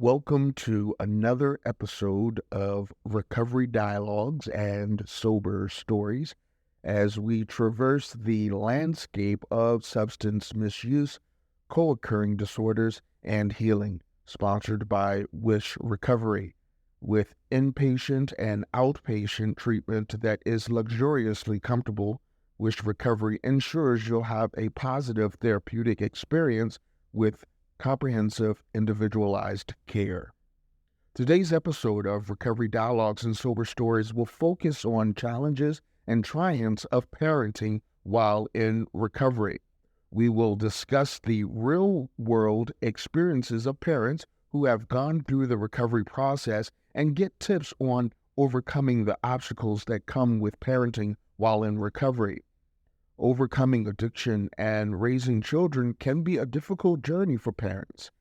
Welcome to another episode of Recovery Dialogues and Sober Stories as we traverse the landscape of substance misuse, co-occurring disorders, and healing, sponsored by Wish Recovery, with inpatient and outpatient treatment that is luxuriously comfortable. Wish Recovery ensures you'll have a positive therapeutic experience with comprehensive, individualized care. Today's episode of Recovery Dialogues and Sober Stories will focus on challenges and triumphs of parenting while in recovery. We will discuss the real-world experiences of parents who have gone through the recovery process and get tips on overcoming the obstacles that come with parenting while in recovery. Overcoming addiction and raising children can be a difficult journey for parents.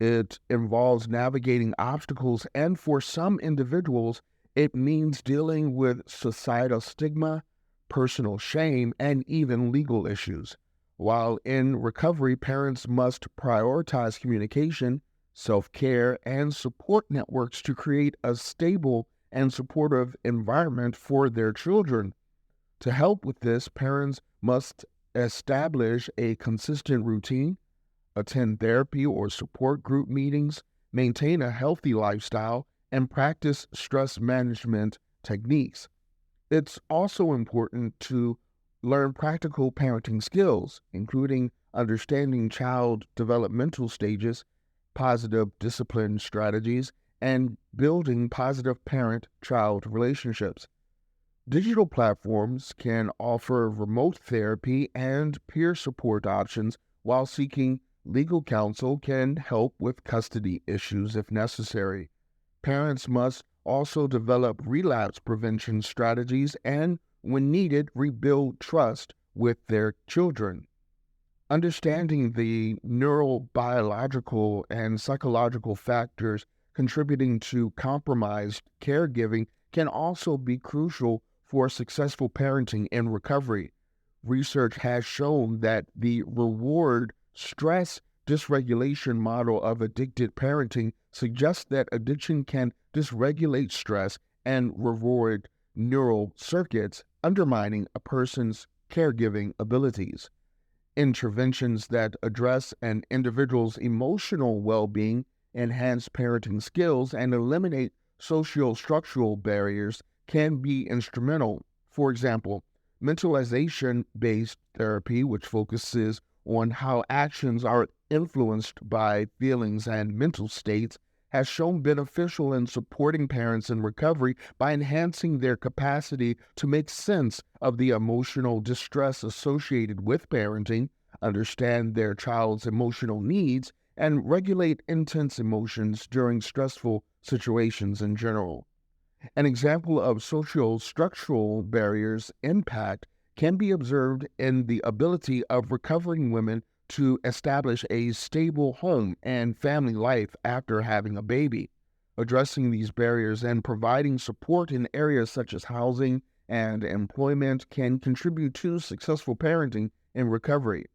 It involves navigating obstacles, and for some individuals, it means dealing with societal stigma, personal shame, and even legal issues. While in recovery, parents must prioritize communication, self-care, and support networks to create a stable and supportive environment for their children. To help with this, parents must establish a consistent routine, attend therapy or support group meetings, maintain a healthy lifestyle, and practice stress management techniques. It's also important to learn practical parenting skills, including understanding child developmental stages, positive discipline strategies, and building positive parent-child relationships. Digital platforms can offer remote therapy and peer support options, while seeking legal counsel can help with custody issues if necessary. Parents must also develop relapse prevention strategies and, when needed, rebuild trust with their children. Understanding the neurobiological and psychological factors contributing to compromised caregiving can also be crucial for successful parenting in recovery. Research has shown that the reward stress dysregulation model of addicted parenting suggests that addiction can dysregulate stress and reward neural circuits, undermining a person's caregiving abilities. Interventions that address an individual's emotional well-being, enhance parenting skills, and eliminate socio-structural barriers can be instrumental. For example, mentalization-based therapy, which focuses on how actions are influenced by feelings and mental states, has shown beneficial in supporting parents in recovery by enhancing their capacity to make sense of the emotional distress associated with parenting, understand their child's emotional needs, and regulate intense emotions during stressful situations in general. An example of socio-structural barriers impact can be observed in the ability of recovering women to establish a stable home and family life after having a baby. Addressing these barriers and providing support in areas such as housing and employment can contribute to successful parenting in recovery.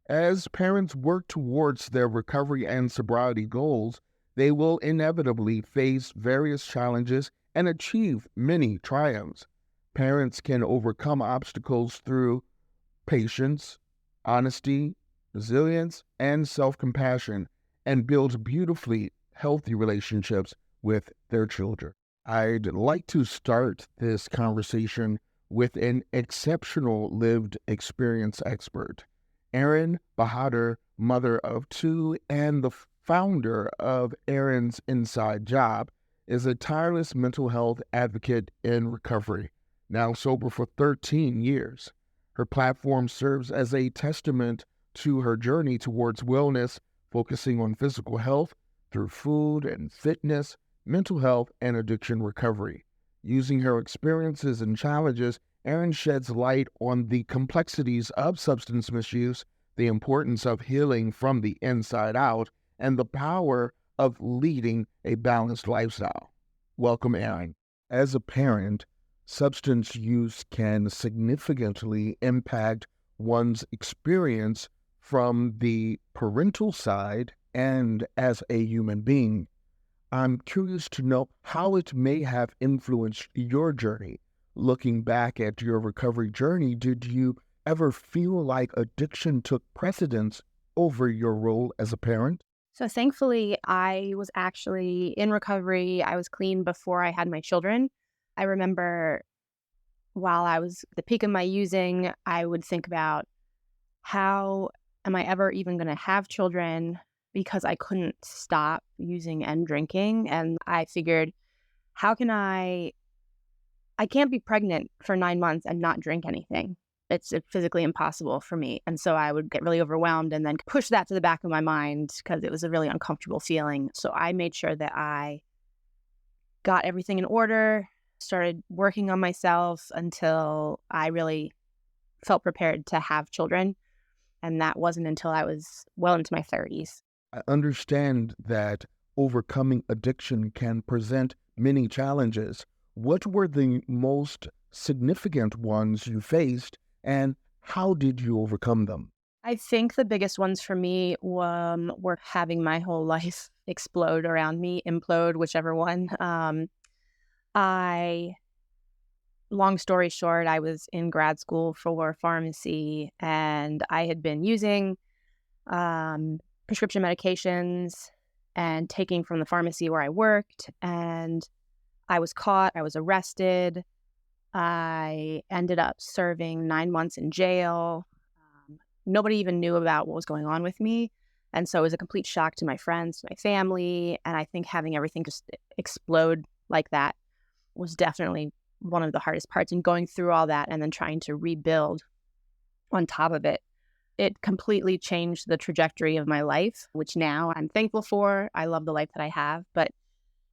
As parents work towards their recovery and sobriety goals, they will inevitably face various challenges and achieve many triumphs. Parents can overcome obstacles through patience, honesty, resilience, and self-compassion, and build beautifully healthy relationships with their children. I'd like to start this conversation with an exceptional lived experience expert. Erin Bahadur, mother of two and the founder of Erin's Inside Job, is a tireless mental health advocate in recovery, now sober for 13 years. Her platform serves as a testament to her journey towards wellness, focusing on physical health through food and fitness, mental health, and addiction recovery. Using her experiences and challenges, Erin sheds light on the complexities of substance misuse, the importance of healing from the inside out, and the power of leading a balanced lifestyle. Welcome, Erin. As a parent, substance use can significantly impact one's experience from the parental side and as a human being. I'm curious to know how it may have influenced your journey. Looking back at your recovery journey, did you ever feel like addiction took precedence over your role as a parent? So thankfully, I was actually in recovery. I was clean before I had my children. I remember while I was at the peak of my using, I would think about how am I ever even going to have children because I couldn't stop using and drinking. And I figured, how can I can't be pregnant for 9 months and not drink anything. It's physically impossible for me. And so I would get really overwhelmed and then push that to the back of my mind because it was a really uncomfortable feeling. So I made sure that I got everything in order, started working on myself until I really felt prepared to have children. And that wasn't until I was well into my 30s. I understand that overcoming addiction can present many challenges. What were the most significant ones you faced, and how did you overcome them? I think the biggest ones for me were having my whole life explode around me, implode, whichever one. I, long story short, I was in grad school for pharmacy and I had been using prescription medications and taking from the pharmacy where I worked. And I was caught, I was arrested. I ended up serving 9 months in jail. Nobody even knew about what was going on with me. And so it was a complete shock to my friends, to my family. And I think having everything just explode like that was definitely one of the hardest parts. And going through all that and then trying to rebuild on top of it, it completely changed the trajectory of my life, which now I'm thankful for. I love the life that I have. But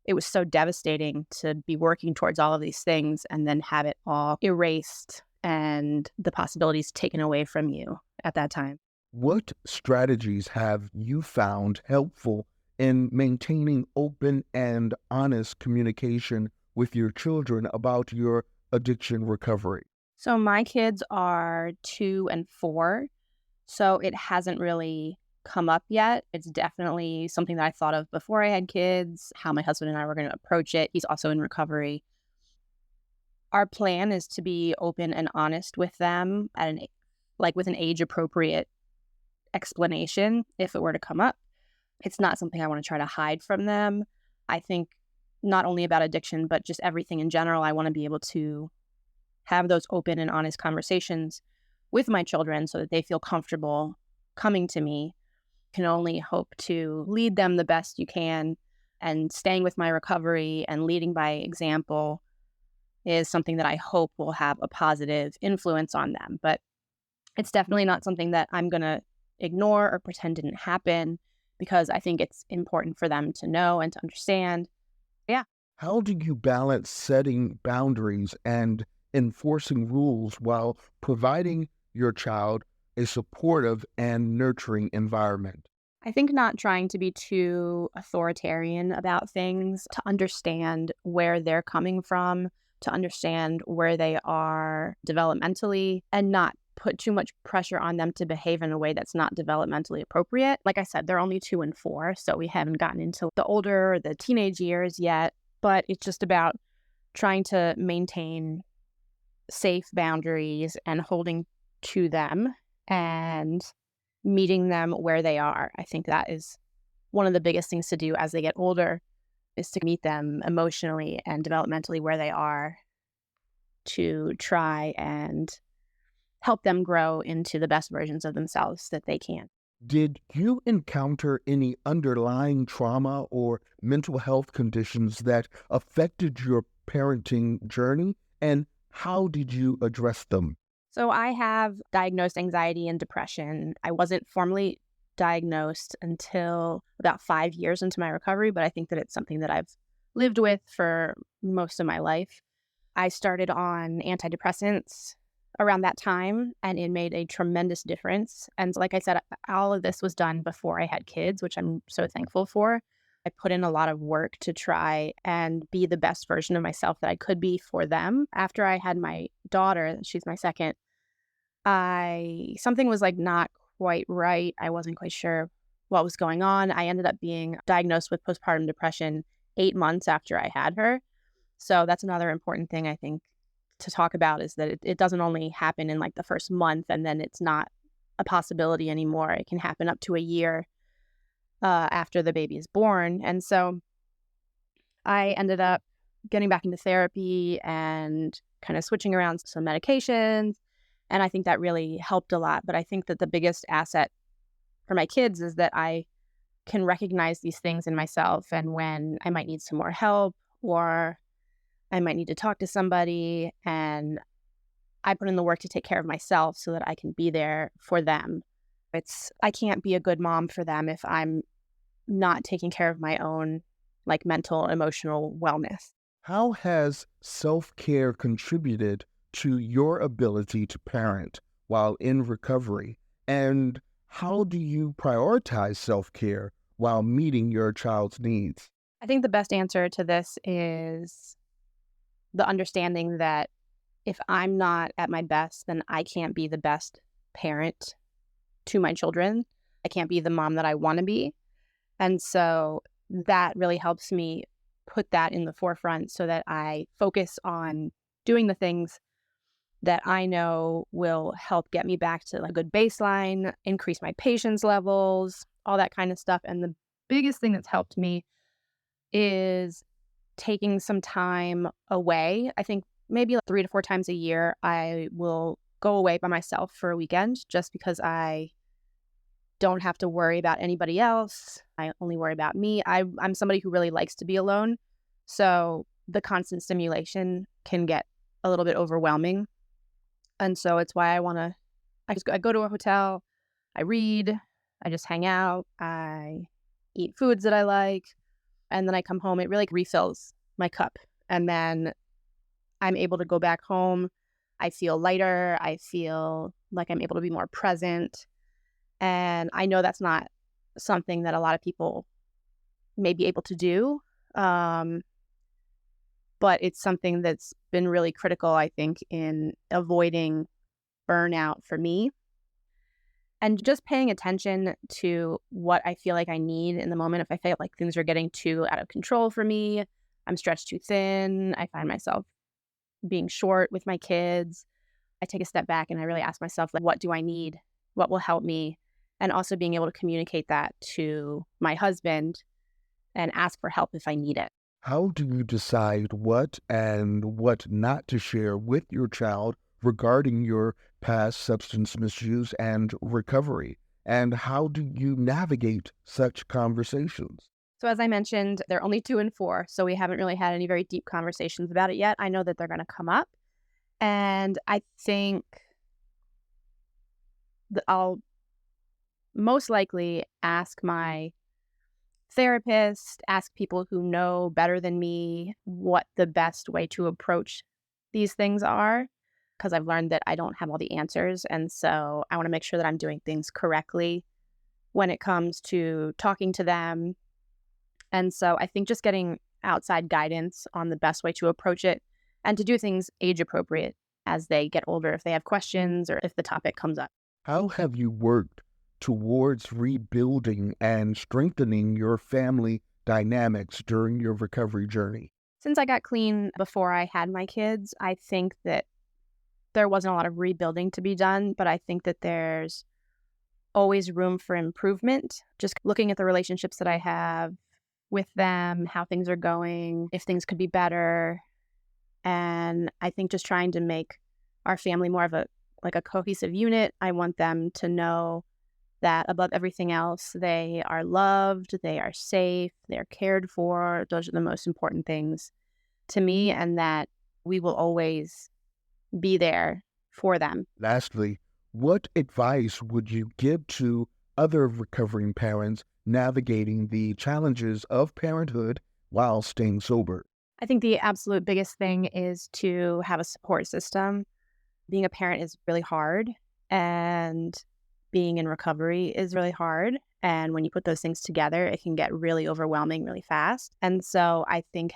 it was so devastating to be working towards all of these things and then have it all erased and the possibilities taken away from you at that time. What strategies have you found helpful in maintaining open and honest communication with your children about your addiction recovery? So my kids are 2 and 4. So it hasn't really come up yet. It's definitely something that I thought of before I had kids, how my husband and I were going to approach it. He's also in recovery. Our plan is to be open and honest with them at with an age appropriate explanation if it were to come up. It's not something I want to try to hide from them. I think not only about addiction, but just everything in general, I want to be able to have those open and honest conversations with my children so that they feel comfortable coming to me. Can only hope to lead them the best you can, and staying with my recovery and leading by example is something that I hope will have a positive influence on them. But it's definitely not something that I'm going to ignore or pretend didn't happen because I think it's important for them to know and to understand. Yeah. How do you balance setting boundaries and enforcing rules while providing your child a supportive and nurturing environment? I think not trying to be too authoritarian about things, to understand where they're coming from, to understand where they are developmentally, and not put too much pressure on them to behave in a way that's not developmentally appropriate. Like I said, they're only 2 and 4, so we haven't gotten into the older, the teenage years yet, but it's just about trying to maintain safe boundaries and holding to them and meeting them where they are. I think that is one of the biggest things to do as they get older is to meet them emotionally and developmentally where they are to try and help them grow into the best versions of themselves that they can. Did you encounter any underlying trauma or mental health conditions that affected your parenting journey? And how did you address them? So I have diagnosed anxiety and depression. I wasn't formally diagnosed until about 5 years into my recovery, but I think that it's something that I've lived with for most of my life. I started on antidepressants around that time, and it made a tremendous difference. And like I said, all of this was done before I had kids, which I'm so thankful for. I put in a lot of work to try and be the best version of myself that I could be for them. After I had my daughter, she's my second, I something was like not quite right. I wasn't quite sure what was going on. I ended up being diagnosed with postpartum depression 8 months after I had her. So that's another important thing I think to talk about, is that it doesn't only happen in like the first month and then it's not a possibility anymore. It can happen up to a year after the baby is born. And so I ended up getting back into therapy and kind of switching around some medications. And I think that really helped a lot. But I think that the biggest asset for my kids is that I can recognize these things in myself, and when I might need some more help or I might need to talk to somebody, and I put in the work to take care of myself so that I can be there for them. I can't be a good mom for them if I'm not taking care of my own like mental, emotional wellness. How has self-care contributed to your ability to parent while in recovery? And how do you prioritize self-care while meeting your child's needs? I think the best answer to this is the understanding that if I'm not at my best, then I can't be the best parent to my children. I can't be the mom that I want to be. And so that really helps me put that in the forefront so that I focus on doing the things that I know will help get me back to a good baseline, increase my patience levels, all that kind of stuff. And the biggest thing that's helped me is taking some time away. I think maybe like 3 to 4 times a year, I will go away by myself for a weekend just because I don't have to worry about anybody else. I only worry about me. I'm somebody who really likes to be alone. So the constant stimulation can get a little bit overwhelming. And so it's why I go to a hotel, I read, I just hang out, I eat foods that I like, and then I come home. It really refills my cup. And then I'm able to go back home. I feel lighter. I feel like I'm able to be more present. And I know that's not something that a lot of people may be able to do. But it's something that's been really critical, I think, in avoiding burnout for me. And just paying attention to what I feel like I need in the moment. If I feel like things are getting too out of control for me, I'm stretched too thin, I find myself being short with my kids, I take a step back and I really ask myself, like, what do I need? What will help me? And also being able to communicate that to my husband and ask for help if I need it. How do you decide what and what not to share with your child regarding your past substance misuse and recovery? And how do you navigate such conversations? So as I mentioned, they're only 2 and 4, so we haven't really had any very deep conversations about it yet. I know that they're going to come up, and I think that I'll most likely ask my therapist, ask people who know better than me what the best way to approach these things are, because I've learned that I don't have all the answers. And so I want to make sure that I'm doing things correctly when it comes to talking to them. And so I think just getting outside guidance on the best way to approach it and to do things age appropriate as they get older, if they have questions or if the topic comes up. How have you worked towards rebuilding and strengthening your family dynamics during your recovery journey? Since I got clean before I had my kids, I think that there wasn't a lot of rebuilding to be done, but I think that there's always room for improvement. Just looking at the relationships that I have with them, how things are going, if things could be better. And I think just trying to make our family more of a cohesive unit. I want them to know that above everything else, they are loved, they are safe, they're cared for. Those are the most important things to me, and that we will always be there for them. Lastly, what advice would you give to other recovering parents navigating the challenges of parenthood while staying sober? I think the absolute biggest thing is to have a support system. Being a parent is really hard, and being in recovery is really hard. And when you put those things together, it can get really overwhelming really fast. And so I think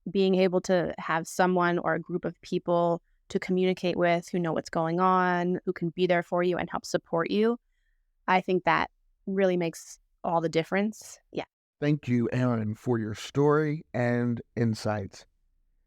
being able to have someone or a group of people to communicate with who know what's going on, who can be there for you and help support you, I think that really makes all the difference. Yeah. Thank you, Erin, for your story and insights.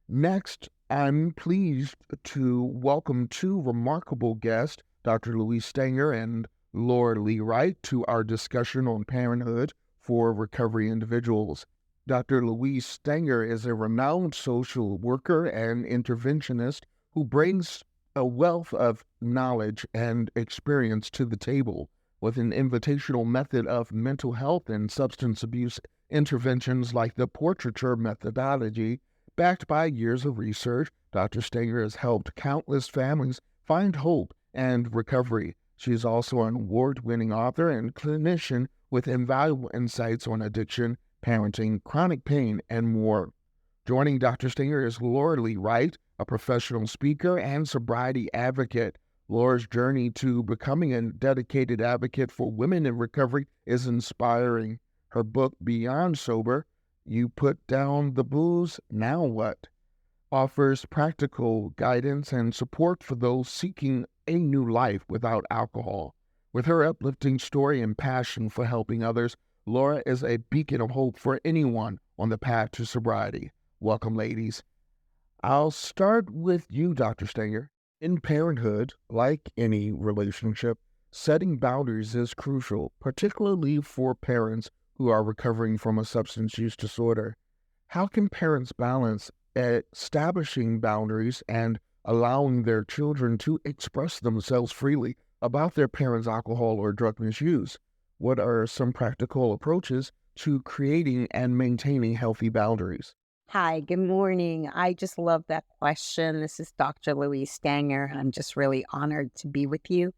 Next, I'm pleased to welcome two remarkable guests, Dr. Louise Stanger and Laura Lee Wright, to our discussion on parenthood for recovery individuals. Dr. Louise Stanger is a renowned social worker and interventionist who brings a wealth of knowledge and experience to the table with an invitational method of mental health and substance abuse interventions like the portraiture methodology. Backed by years of research, Dr. Stanger has helped countless families find hope and recovery. She is also an award-winning author and clinician with invaluable insights on addiction, parenting, chronic pain, and more. Joining Dr. Stanger is Laura Lee Wright, a professional speaker and sobriety advocate. Laura's journey to becoming a dedicated advocate for women in recovery is inspiring. Her book, Beyond Sober, You Put Down the Booze, Now What?, offers practical guidance and support for those seeking a new life without alcohol. With her uplifting story and passion for helping others, Laura is a beacon of hope for anyone on the path to sobriety. Welcome, ladies. I'll start with you, Dr. Stanger. In parenthood, like any relationship, setting boundaries is crucial, particularly for parents who are recovering from a substance use disorder. How can parents balance establishing boundaries and allowing their children to express themselves freely about their parents' alcohol or drug misuse? What are some practical approaches to creating and maintaining healthy boundaries? Hi, good morning. I just love that question. This is Dr. Louise Stanger. I'm just really honored to be with you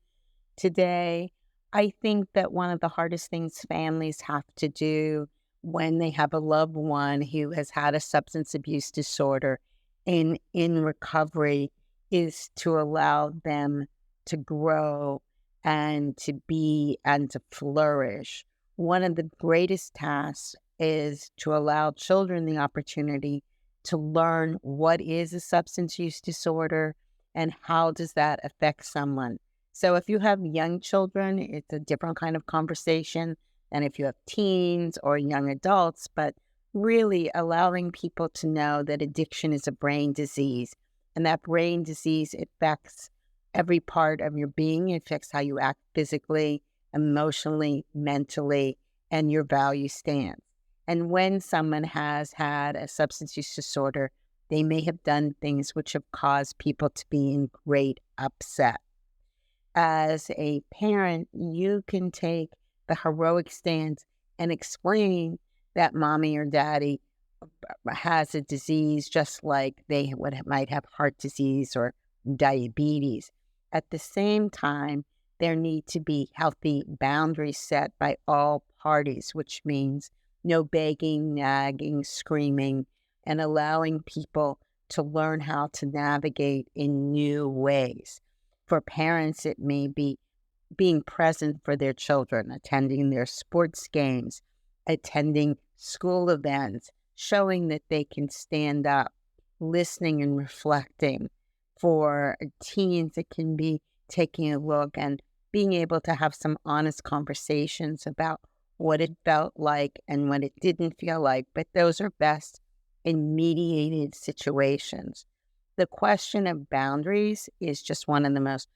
today. I think that one of the hardest things families have to do when they have a loved one who has had a substance abuse disorder and in recovery is to allow them to grow and to be and to flourish. One of the greatest tasks is to allow children the opportunity to learn what is a substance use disorder and how does that affect someone. So if you have young children, it's a different kind of conversation than if you have teens or young adults, but really allowing people to know that addiction is a brain disease and that brain disease affects every part of your being. It affects how you act physically, emotionally, mentally, and your value stance. And when someone has had a substance use disorder, they may have done things which have caused people to be in great upset. As a parent, you can take the heroic stance and explain that mommy or daddy has a disease just like they might have heart disease or diabetes. At the same time, there need to be healthy boundaries set by all parties, which means no begging, nagging, screaming, and allowing people to learn how to navigate in new ways. For parents, it may be being present for their children, attending their sports games, attending school events, showing that they can stand up, listening and reflecting. For teens, it can be taking a look and being able to have some honest conversations about what it felt like and what it didn't feel like, but those are best in mediated situations. The question of boundaries is just one of the most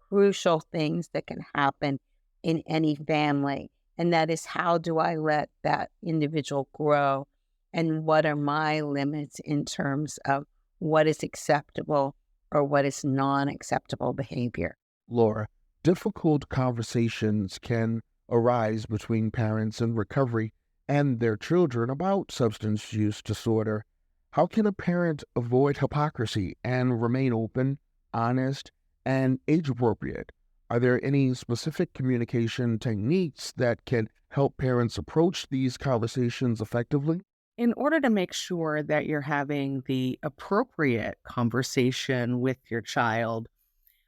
crucial things that can happen in any family, and that is, how do I let that individual grow, and what are my limits in terms of what is acceptable or what is non-acceptable behavior. Laura, difficult conversations can arise between parents in recovery and their children about substance use disorder. How can a parent avoid hypocrisy and remain open, honest, and age appropriate? Are there any specific communication techniques that can help parents approach these conversations effectively? In order to make sure that you're having the appropriate conversation with your child,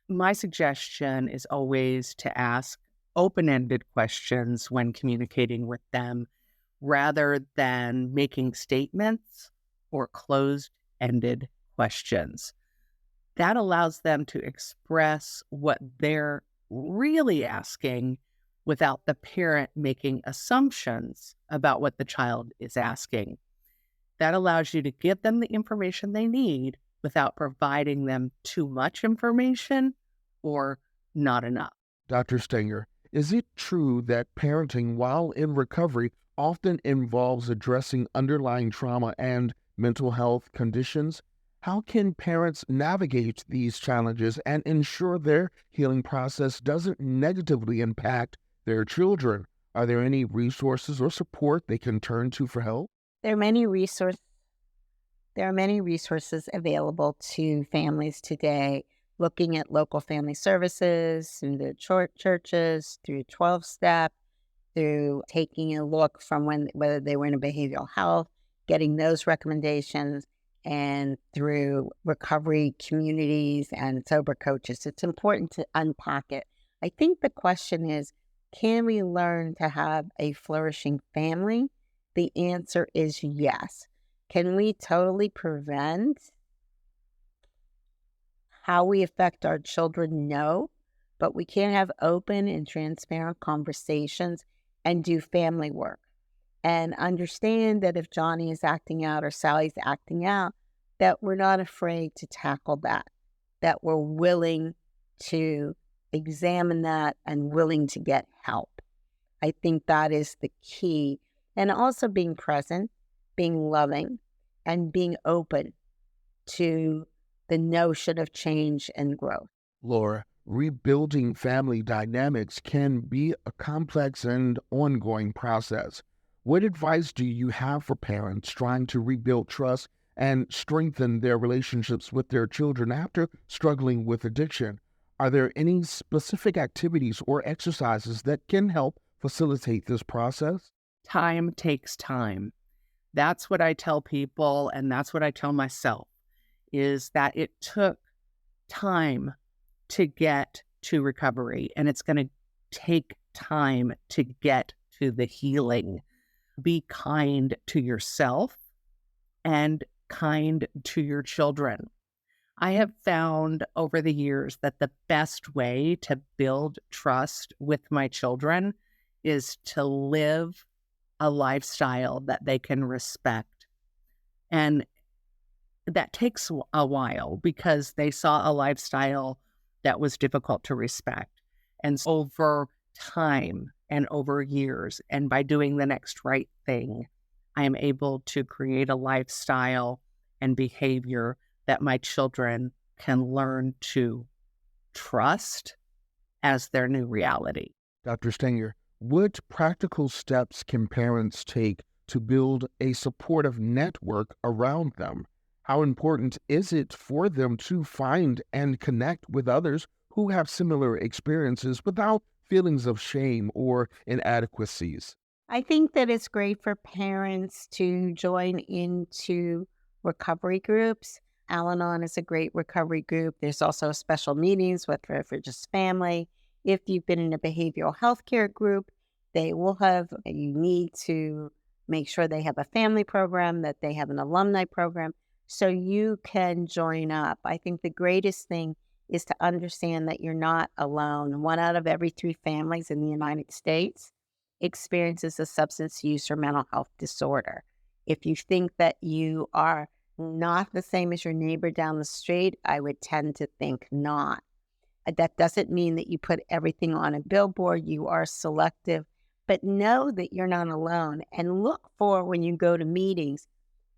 my suggestion is always to ask open-ended questions when communicating with them rather than making statements or closed-ended questions. That allows them to express what they're really asking without the parent making assumptions about what the child is asking. That allows you to give them the information they need without providing them too much information or not enough. Dr. Stanger, is it true that parenting while in recovery often involves addressing underlying trauma and mental health conditions? How can parents navigate these challenges and ensure their healing process doesn't negatively impact their children? Are there any resources or support they can turn to for help? There are many resources. There are many resources available to families today, looking at local family services, through the churches, through 12-step, through taking a look from whether they were in a behavioral health, getting those recommendations, and through recovery communities and sober coaches. It's important to unpack it. I think the question is, can we learn to have a flourishing family? The answer is yes. Can we totally prevent how we affect our children? No, but we can have open and transparent conversations and do family work and understand that if Johnny is acting out or Sally's acting out, that we're not afraid to tackle that we're willing to examine that and willing to get help. I think that is the key. And also being present, being loving, and being open to the notion of change and growth. Laura, rebuilding family dynamics can be a complex and ongoing process. What advice do you have for parents trying to rebuild trust and strengthen their relationships with their children after struggling with addiction? Are there any specific activities or exercises that can help facilitate this process? Time takes time. That's what I tell people, and that's what I tell myself, is that it took time to get to recovery, and it's going to take time to get to the healing. Be kind to yourself and kind to your children. I have found over the years that the best way to build trust with my children is to live a lifestyle that they can respect. And that takes a while because they saw a lifestyle that was difficult to respect. And so over time and over years, and by doing the next right thing, I am able to create a lifestyle and behavior that my children can learn to trust as their new reality. Dr. Stanger, what practical steps can parents take to build a supportive network around them? How important is it for them to find and connect with others who have similar experiences without feelings of shame or inadequacies? I think that it's great for parents to join into recovery groups. Al-Anon is a great recovery group. There's also special meetings for just family. If you've been in a behavioral health care group, they will have, you need to make sure they have a family program, that they have an alumni program, so you can join up. I think the greatest thing is to understand that you're not alone. 1 out of every 3 families in the United States experiences a substance use or mental health disorder. If you think that you are not the same as your neighbor down the street, I would tend to think not. That doesn't mean that you put everything on a billboard. You are selective, but know that you're not alone, and look for, when you go to meetings,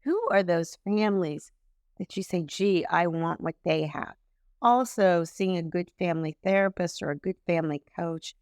who are those families that you say, gee, I want what they have. Also, seeing a good family therapist or a good family coach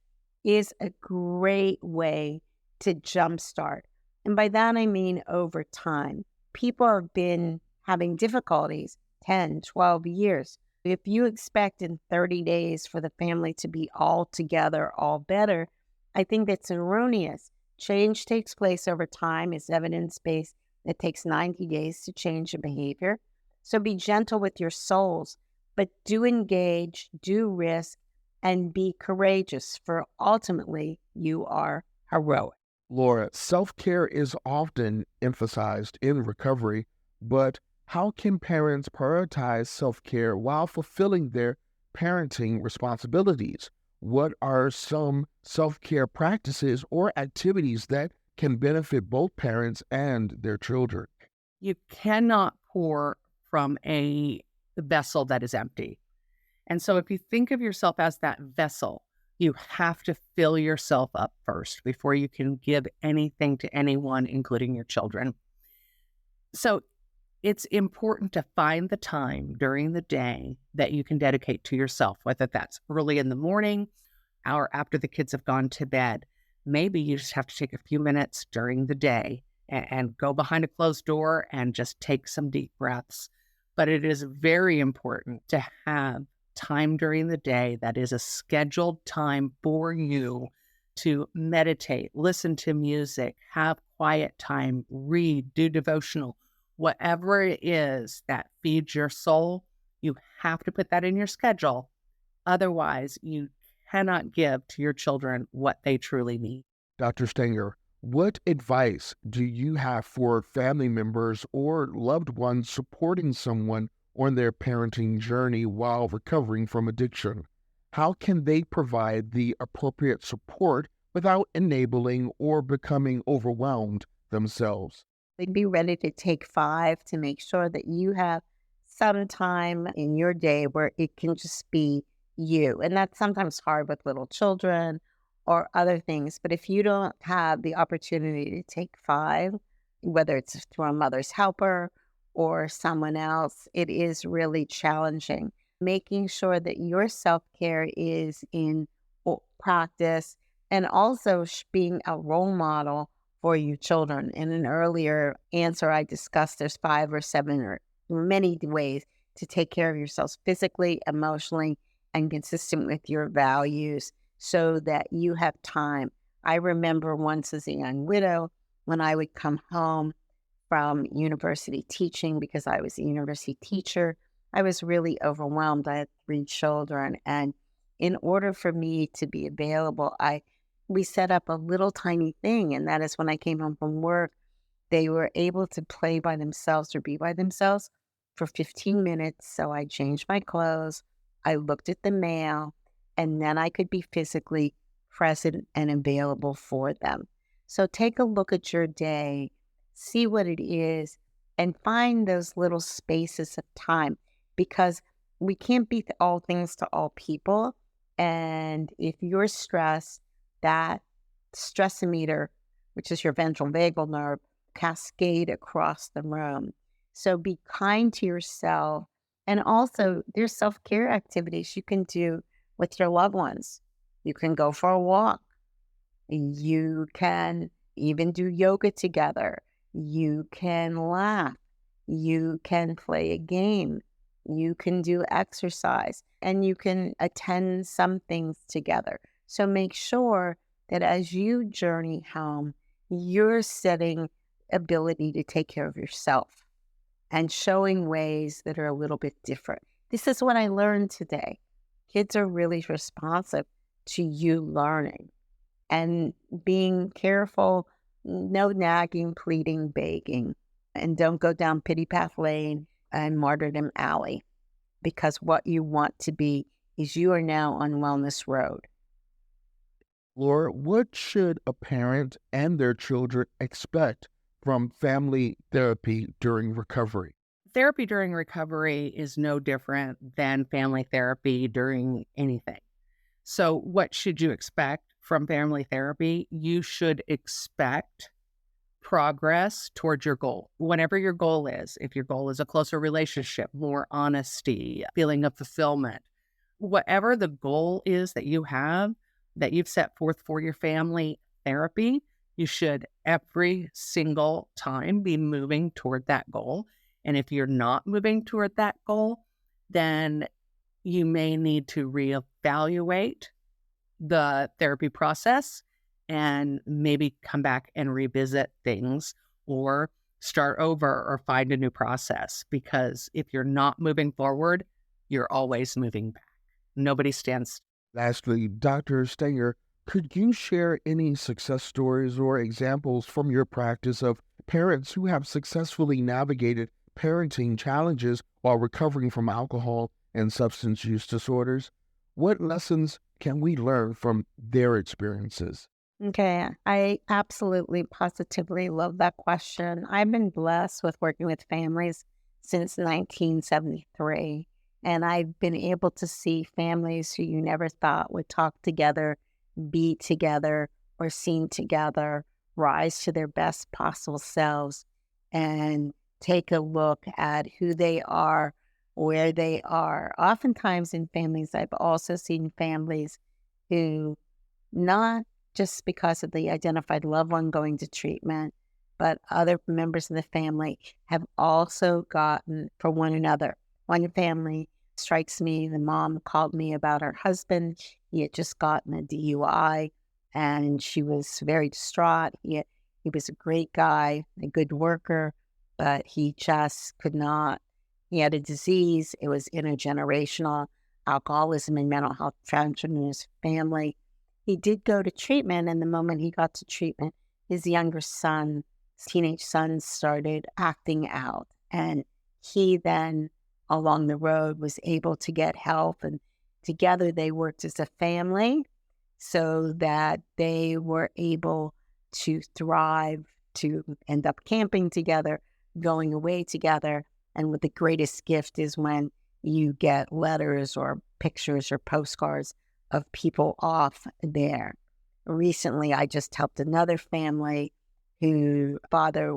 is a great way to jumpstart. And by that, I mean over time. People have been having difficulties 10, 12 years. If you expect in 30 days for the family to be all together, all better, I think that's erroneous. Change takes place over time. It's evidence-based. It takes 90 days to change a behavior. So be gentle with your souls, but do engage, do risk, and be courageous, for ultimately you are heroic. Laura, self-care is often emphasized in recovery, but how can parents prioritize self-care while fulfilling their parenting responsibilities? what are some self-care practices or activities that can benefit both parents and their children? You cannot pour from a vessel that is empty. And so if you think of yourself as that vessel, you have to fill yourself up first before you can give anything to anyone, including your children. So it's important to find the time during the day that you can dedicate to yourself, whether that's early in the morning or after the kids have gone to bed. Maybe you just have to take a few minutes during the day and go behind a closed door and just take some deep breaths. But it is very important to have time during the day that is a scheduled time for you to meditate, listen to music, have quiet time, read, do devotional, whatever it is that feeds your soul. You have to put that in your schedule. Otherwise, you cannot give to your children what they truly need. Dr. Stanger, what advice do you have for family members or loved ones supporting someone on their parenting journey while recovering from addiction? How can they provide the appropriate support without enabling or becoming overwhelmed themselves? Be ready to take 5 to make sure that you have some time in your day where it can just be you. And that's sometimes hard with little children or other things. But if you don't have the opportunity to take 5, whether it's through a mother's helper or someone else, it is really challenging. Making sure that your self-care is in practice and also being a role model for your children. In an earlier answer, I discussed there's 5 or 7 or many ways to take care of yourselves physically, emotionally, and consistent with your values so that you have time. I remember once as a young widow, when I would come home from university teaching, because I was a university teacher, I was really overwhelmed. I had 3 children. And in order for me to be available, we set up a little tiny thing. And that is when I came home from work, they were able to play by themselves or be by themselves for 15 minutes. So I changed my clothes, I looked at the mail, and then I could be physically present and available for them. So take a look at your day, see what it is, and find those little spaces of time, because we can't be all things to all people. And if you're stressed, that stressimeter, which is your ventral vagal nerve, cascade across the room. So be kind to yourself. And also, there's self-care activities you can do with your loved ones. You can go for a walk. You can even do yoga together. You can laugh. You can play a game. You can do exercise. And you can attend some things together. So make sure that as you journey home, you're setting ability to take care of yourself and showing ways that are a little bit different. This is what I learned today. Kids are really responsive to you learning and being careful, no nagging, pleading, begging, and don't go down pity path lane and martyrdom alley, because what you want to be is you are now on wellness road. Laura, what should a parent and their children expect from family therapy during recovery? Therapy during recovery is no different than family therapy during anything. So what should you expect from family therapy? You should expect progress towards your goal. Whatever your goal is, if your goal is a closer relationship, more honesty, feeling of fulfillment, whatever the goal is that you have, that you've set forth for your family therapy, you should every single time be moving toward that goal. And if you're not moving toward that goal, then you may need to reevaluate the therapy process and maybe come back and revisit things or start over or find a new process. Because if you're not moving forward, you're always moving back. Nobody stands still. Lastly, Dr. Stanger, could you share any success stories or examples from your practice of parents who have successfully navigated parenting challenges while recovering from alcohol and substance use disorders? What lessons can we learn from their experiences? Okay, I absolutely positively love that question. I've been blessed with working with families since 1973, and I've been able to see families who you never thought would talk together, be together, or sing together, rise to their best possible selves, and take a look at who they are, where they are. Oftentimes in families, I've also seen families who not just because of the identified loved one going to treatment, but other members of the family have also gotten for one another. One family strikes me, the mom called me about her husband. He had just gotten a DUI and she was very distraught. He was a great guy, a good worker, but he just could not. He had a disease. It was intergenerational, alcoholism and mental health transferred in his family. He did go to treatment, and the moment he got to treatment, his younger son, his teenage son, started acting out. And he then, along the road, was able to get help. And together they worked as a family so that they were able to thrive, to end up camping together, going away together. And what the greatest gift is when you get letters or pictures or postcards of people off there. Recently, I just helped another family whose father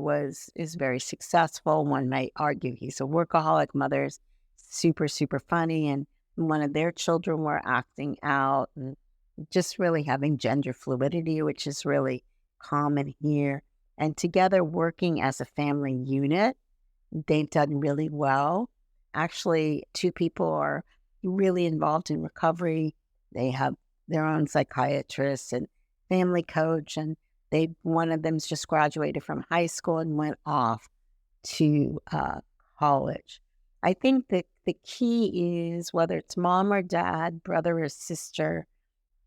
is very successful. One might argue he's a workaholic. Mother's super, super funny. And one of their children were acting out and just really having gender fluidity, which is really common here. And together working as a family unit, they've done really well. Actually, two people are really involved in recovery. They have their own psychiatrist and family coach, and one of them's just graduated from high school and went off to college. I think that the key is whether it's mom or dad, brother or sister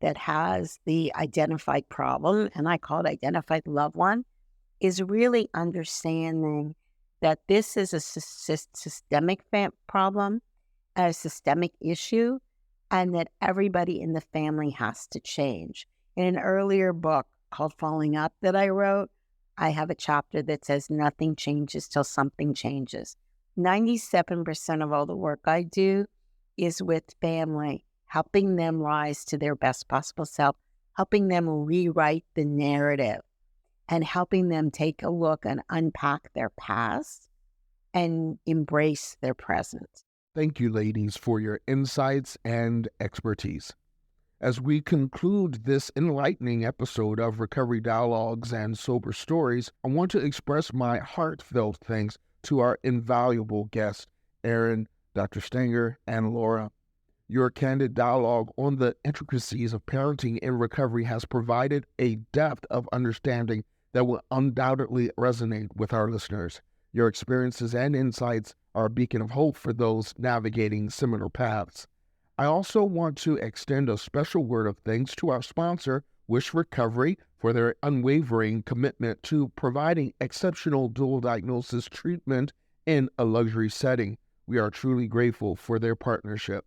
that has the identified problem, and I call it identified loved one, is really understanding that this is a systemic problem, a systemic issue, and that everybody in the family has to change. In an earlier book called Falling Up that I wrote, I have a chapter that says nothing changes till something changes. 97% of all the work I do is with family, helping them rise to their best possible self, helping them rewrite the narrative, and helping them take a look and unpack their past and embrace their present. Thank you, ladies, for your insights and expertise. As we conclude this enlightening episode of Recovery Dialogues and Sober Stories, I want to express my heartfelt thanks to our invaluable guests, Erin, Dr. Stanger, and Laura. Your candid dialogue on the intricacies of parenting in recovery has provided a depth of understanding that will undoubtedly resonate with our listeners. Your experiences and insights are a beacon of hope for those navigating similar paths. I also want to extend a special word of thanks to our sponsor, Wish Recovery, for their unwavering commitment to providing exceptional dual diagnosis treatment in a luxury setting. We are truly grateful for their partnership.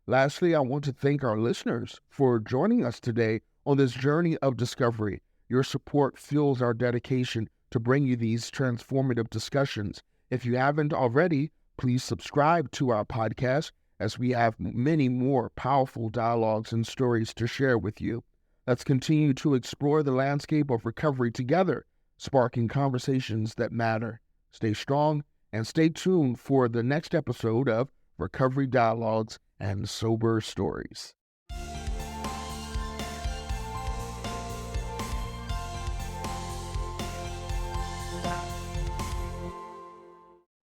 Lastly, I want to thank our listeners for joining us today on this journey of discovery. Your support fuels our dedication to bring you these transformative discussions. If you haven't already, please subscribe to our podcast as we have many more powerful dialogues and stories to share with you. Let's continue to explore the landscape of recovery together, sparking conversations that matter. Stay strong and stay tuned for the next episode of Recovery Dialogues and Sober Stories.